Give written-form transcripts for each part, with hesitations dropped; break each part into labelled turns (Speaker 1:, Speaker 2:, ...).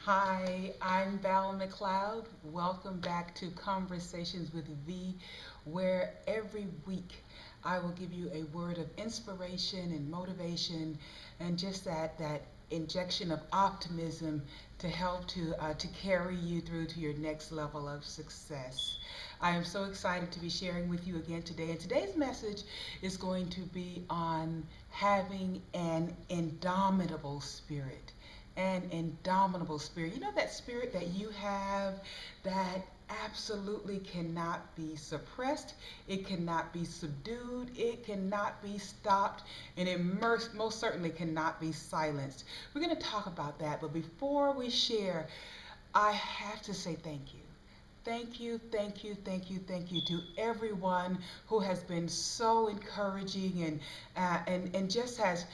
Speaker 1: Hi, I'm Val McLeod. Welcome back to Conversations with V, where every week I will give you a word of inspiration and motivation, and just that injection of optimism to help to carry you through to your next level of success. I am so excited to be sharing with you again today, and today's message is going to be on having an indomitable spirit. An indomitable spirit. You know that spirit that you have that absolutely cannot be suppressed, it cannot be subdued, it cannot be stopped, and it most certainly cannot be silenced. We're going to talk about that, but before we share, I have to say thank you. Thank you, thank you, thank you, thank you to everyone who has been so encouraging and just has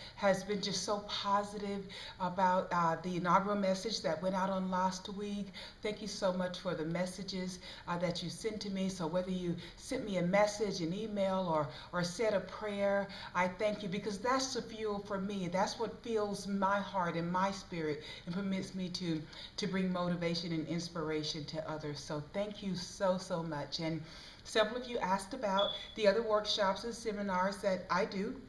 Speaker 1: been just so positive about the inaugural message that went out on last week. Thank you so much for the messages that you sent to me. So whether you sent me a message, an email, or said a prayer, I thank you because that's the fuel for me. That's what fills my heart and my spirit and permits me to bring motivation and inspiration to others. So thank you so much. And several of you asked about the other workshops and seminars that I do.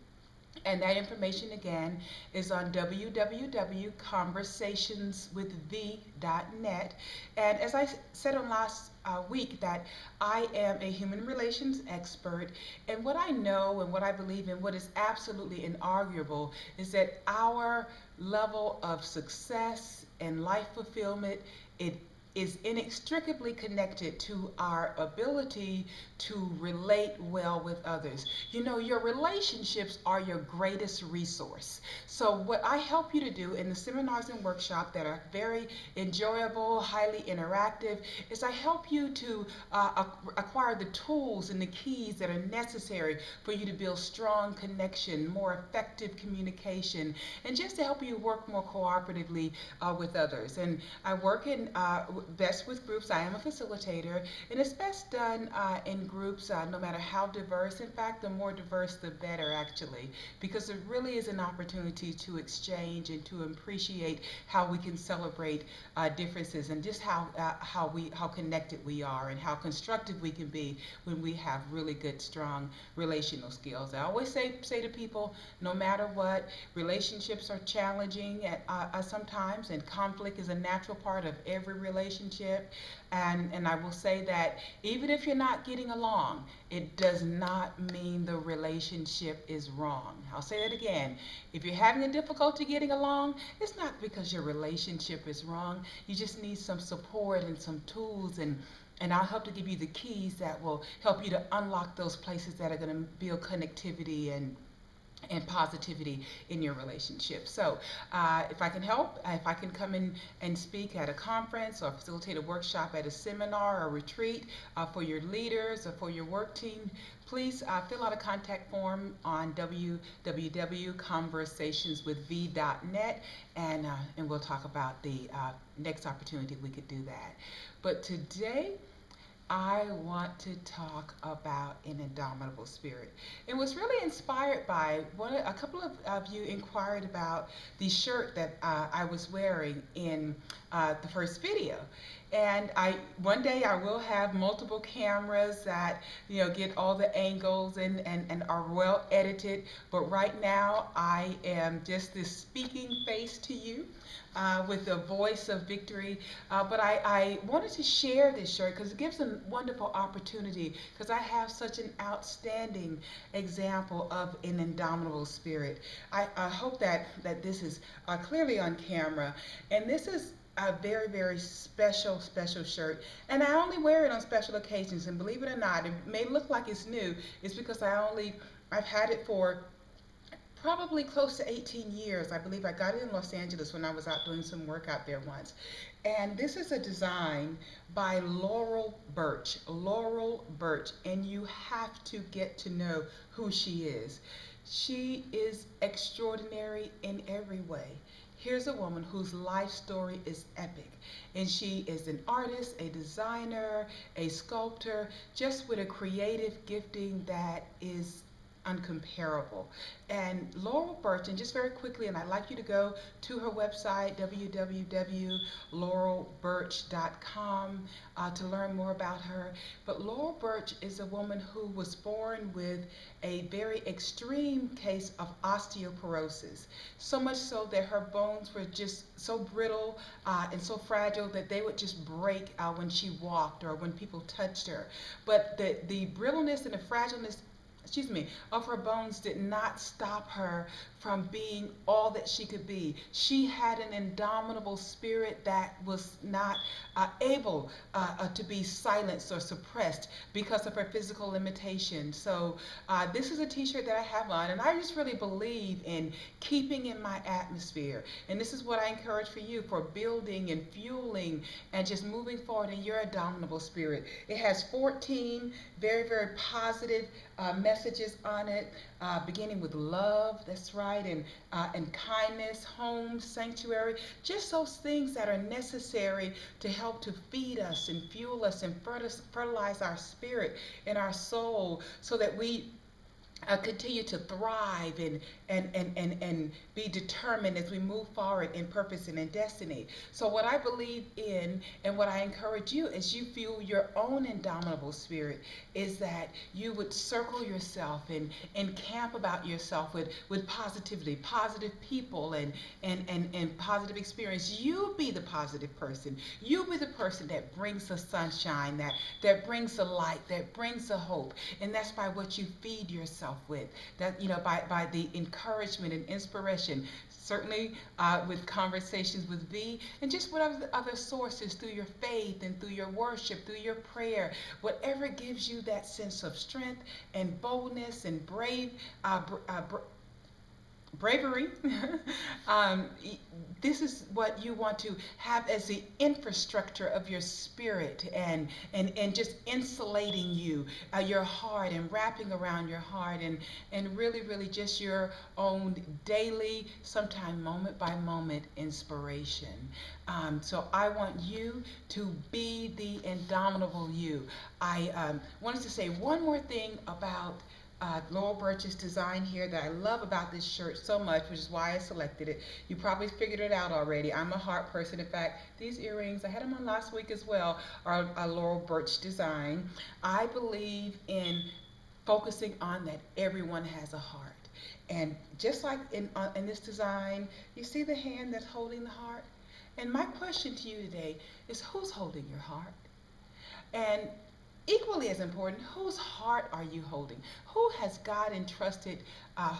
Speaker 1: And that information again is on www.conversationswithv.net. And as I said on last week, that I am a human relations expert. And what I know and what I believe in, what is absolutely inarguable, is that our level of success and life fulfillment, it is inextricably connected to our ability to relate well with others. You know, your relationships are your greatest resource. So what I help you to do in the seminars and workshops that are very enjoyable, highly interactive, is I help you to acquire the tools and the keys that are necessary for you to build strong connection, more effective communication, and just to help you work more cooperatively with others. And I work in best with groups. I am a facilitator, and it's best done in groups, no matter how diverse. In fact, the more diverse, the better, actually, because it really is an opportunity to exchange and to appreciate how we can celebrate differences and just how connected we are and how constructive we can be when we have really good, strong relational skills. I always say to people, no matter what, relationships are challenging sometimes, and conflict is a natural part of every relationship. And I will say that even if you're not getting along, it does not mean the relationship is wrong. I'll say that again. If you're having a difficulty getting along, it's not because your relationship is wrong. You just need some support and some tools, and I'll help to give you the keys that will help you to unlock those places that are going to build connectivity and positivity in your relationship. So if I can help, if I can come in and speak at a conference or facilitate a workshop at a seminar or retreat for your leaders or for your work team, please fill out a contact form on www.conversationswithv.net, and we'll talk about the next opportunity we could do that. But today, I want to talk about an indomitable spirit. It was really inspired by a couple of you inquired about the shirt that I was wearing in the first video. And one day I will have multiple cameras that get all the angles and are well edited. But right now I am just this speaking face to you with the voice of victory. But I wanted to share this shirt because it gives a wonderful opportunity, because I have such an outstanding example of an indomitable spirit. I hope that this is clearly on camera. And this is a very special shirt, and I only wear it on special occasions. And believe it or not, it may look like it's new. It's because I've had it for probably close to 18 years. I believe I got it in Los Angeles when I was out doing some work out there once. And this is a design by Laurel Birch. Laurel Birch. And you have to get to know who she is. She is extraordinary in every way. Here's a woman whose life story is epic. And she is an artist, a designer, a sculptor, just with a creative gifting that is uncomparable. And Laurel Birch, and just very quickly, and I'd like you to go to her website, www.laurelbirch.com, to learn more about her. But Laurel Birch is a woman who was born with a very extreme case of osteoporosis, so much so that her bones were just so brittle and so fragile that they would just break when she walked or when people touched her. But the brittleness and the fragileness, of her bones did not stop her from being all that she could be. She had an indomitable spirit that was not able to be silenced or suppressed because of her physical limitations. So this is a t-shirt that I have on, and I just really believe in keeping in my atmosphere. And this is what I encourage for you, for building and fueling and just moving forward in your indomitable spirit. It has 14 very, very positive messages on it, beginning with love, that's right, and kindness, home, sanctuary, just those things that are necessary to help to feed us and fuel us and fertilize our spirit and our soul so that we continue to thrive and be determined as we move forward in purpose and in destiny. So what I believe in and what I encourage you as you fuel your own indomitable spirit is that you would circle yourself and camp about yourself with positivity, positive people and positive experience. You be the positive person. You be the person that brings the sunshine, that brings the light, that brings the hope. And that's by what you feed yourself with, that by the encouragement and inspiration, certainly with conversations with V, and just whatever other sources, through your faith and through your worship, through your prayer, whatever gives you that sense of strength and boldness and bravery. um, this is what you want to have as the infrastructure of your spirit, and just insulating you, your heart, and wrapping around your heart, and really just your own daily, sometime moment by moment inspiration. So I want you to be the indomitable you. I wanted to say one more thing about Laurel Birch's design here that I love about this shirt so much, which is why I selected it. You probably figured it out already. I'm a heart person. In fact, these earrings, I had them on last week as well, are a Laurel Birch design. I believe in focusing on that everyone has a heart. And just like in this design, you see the hand that's holding the heart? And my question to you today is, who's holding your heart? And equally as important, whose heart are you holding? Who has God entrusted,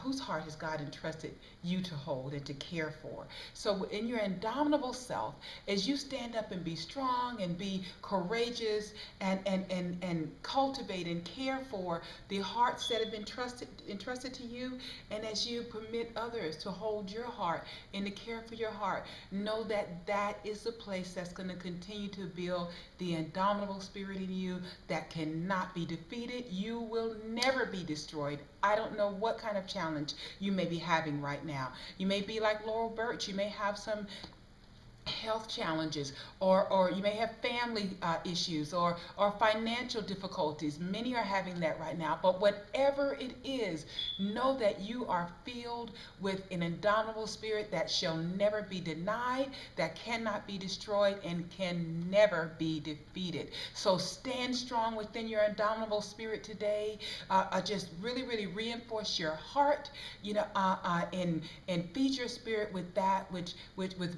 Speaker 1: whose heart has God entrusted you to hold and to care for? So in your indomitable self, as you stand up and be strong and be courageous and cultivate and care for the hearts that have been entrusted to you, and as you permit others to hold your heart and to care for your heart, know that that is the place that's going to continue to build the indomitable spirit in you that cannot be defeated. You will never be destroyed. I don't know what kind of challenge you may be having right now. You may be like Laurel Birch. You may have some health challenges, or you may have family issues, or financial difficulties. Many are having that right now. But whatever it is, know that you are filled with an indomitable spirit that shall never be denied, that cannot be destroyed, and can never be defeated. So stand strong within your indomitable spirit today. Just really reinforce your heart, and feed your spirit with that which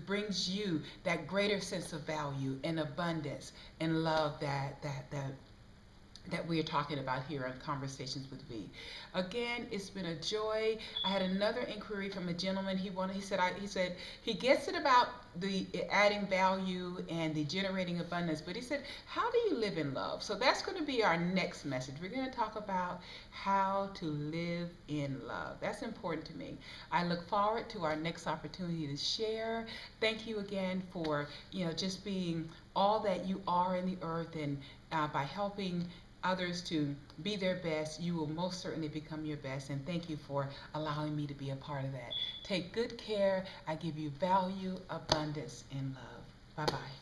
Speaker 1: brings you that greater sense of value and abundance and love that we are talking about here on Conversations with V. Again, it's been a joy. I had another inquiry from a gentleman. He said he gets it about the adding value and the generating abundance, but he said, how do you live in love? So that's going to be our next message. We're going to talk about how to live in love. That's important to me. I look forward to our next opportunity to share. Thank you again for just being all that you are in the earth, and by helping others to be their best, you will most certainly become your best. And thank you for allowing me to be a part of that. Take good care. I give you value, abundance, and love. Bye-bye.